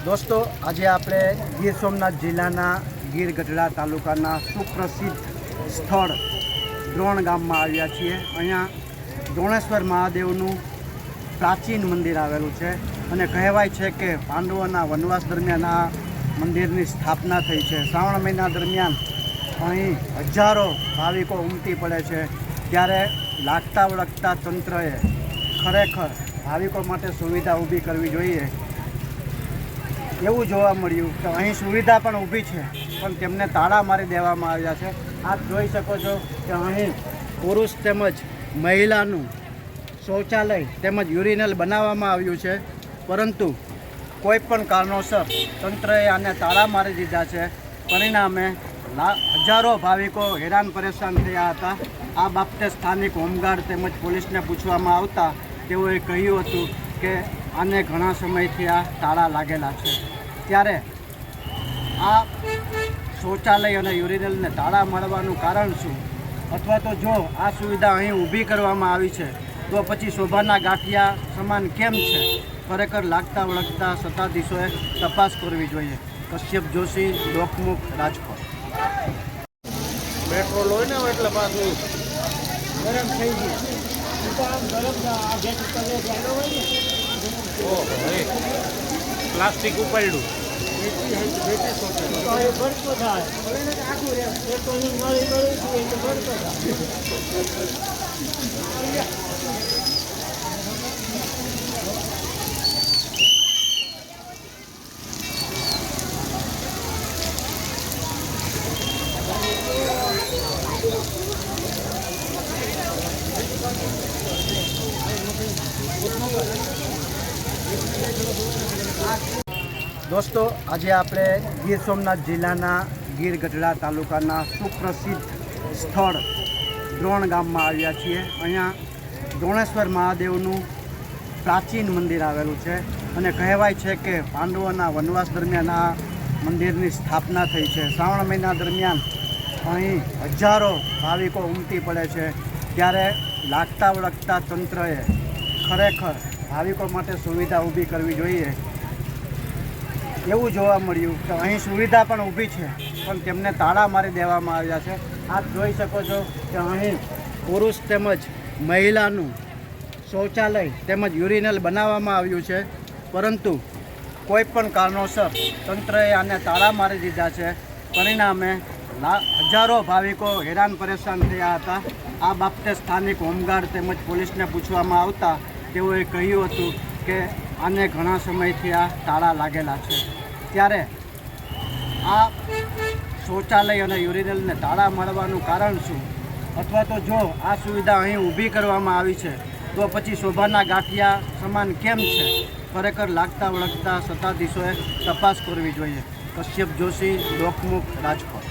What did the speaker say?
दोस्तों આજે આપણે ગીર સોમનાથ જિલ્લાના ગીર ગઢડા તાલુકાના સુપ્રસિદ્ધ સ્થળ દ્રોણ ગામમાં આવ્યા છીએ। અહીંયા દ્રોણેશ્વર મહાદેવનું પ્રાચીન મંદિર આવેલું છે અને કહેવાય છે કે પાંડવોના વનવાસ દરમિયાન આ મંદિરની સ્થાપના થઈ છે। શ્રાવણ મહિના દરમિયાન અહીં હજારો ભાવિકો ઉમટી પડે છે, ત્યારે લાગતા વળગતા તંત્રએ ખરેખર ભાવિકો માટે સુવિધા ઊભી કરવી જોઈએ। એવું જોવા મળ્યું કે અહીં સુવિધા પણ ઊભી છે પણ તેમને તાળા મારી દેવામાં આવ્યા છે। આપ જોઈ શકો છો કે અહીં પુરુષ તેમજ મહિલાનું શૌચાલય તેમજ યુરિનલ બનાવવામાં આવ્યું છે, પરંતુ કોઈ પણ કારણોસર તંત્રએ આને તાળા મારી દીધા છે। પરિણામે હજારો ભાવિકો હેરાન પરેશાન થયા હતા। આ બાબતે સ્થાનિક હોમગાર્ડ તેમજ પોલીસને પૂછવામાં આવતા તેઓએ કહ્યું હતું કે આને ઘણા સમયથી આ તાળા લાગેલા છે। ત્યારે આ શૌચાલય અને યુરિનલને તાળા મારવાનું કારણ શું, અથવા તો જો આ સુવિધા અહીં ઊભી કરવામાં આવી છે તો પછી શોભાના ગાંઠિયા સમાન કેમ છે? ખરેખર લાગતા વળગતા સત્તાધીશોએ તપાસ કરવી જોઈએ। કશ્યપ જોશી, લોકમુખ, રાજકોટ। પેટ્રોલ હોય ને એટલે પાછું ગરમ થઈ ગયું, પ્લાસ્ટિક ઉપાડ્યું दोस्तों આજે આપણે ગીર સોમનાથ જિલ્લાના ગીર ગઢડા તાલુકાના સુપ્રસિદ્ધ સ્થળ દ્રોણ ગામમાં આવ્યા છીએ। અહીંયા દ્રોણેશ્વર મહાદેવનું પ્રાચીન મંદિર આવેલું છે અને કહેવાય છે કે પાંડવોના વનવાસ દરમિયાન આ મંદિરની સ્થાપના થઈ છે। શ્રાવણ મહિના દરમિયાન અહીં હજારો ભાવિકો ઉમટી પડે છે, ત્યારે લાગતા વળગતા તંત્રએ ખરેખર ભાવિકો માટે સુવિધા ઊભી કરવી જોઈએ। એવું જોવા મળ્યું કે અહીં સુવિધા પણ ઊભી છે પણ તેમને તાળા મારી દેવામાં આવ્યા છે। આપ જોઈ શકો છો કે અહીં પુરુષ તેમજ મહિલાનું શૌચાલય તેમજ યુરિનલ બનાવવામાં આવ્યું છે, પરંતુ કોઈ પણ કારણોસર તંત્રએ આને તાળા મારી દીધા છે। પરિણામે હજારો ભાવિકો હેરાન પરેશાન થયા હતા। આ બાબતે સ્થાનિક હોમગાર્ડ તેમજ પોલીસને પૂછવામાં આવતા તેઓએ કહ્યું હતું કે આને ઘણા સમયથી આ તાળા લાગેલા છે। ત્યારે આ શૌચાલય અને યુરિનલને તાળા મારવાનું કારણ શું, અથવા તો જો આ સુવિધા અહીં ઊભી કરવામાં આવી છે તો પછી શોભાના ગાંઠિયા સમાન કેમ છે? ખરેખર લાગતા વળગતા સત્તાધીશોએ તપાસ કરવી જોઈએ। કશ્યપ જોશી, લોકમુખ, રાજકોટ।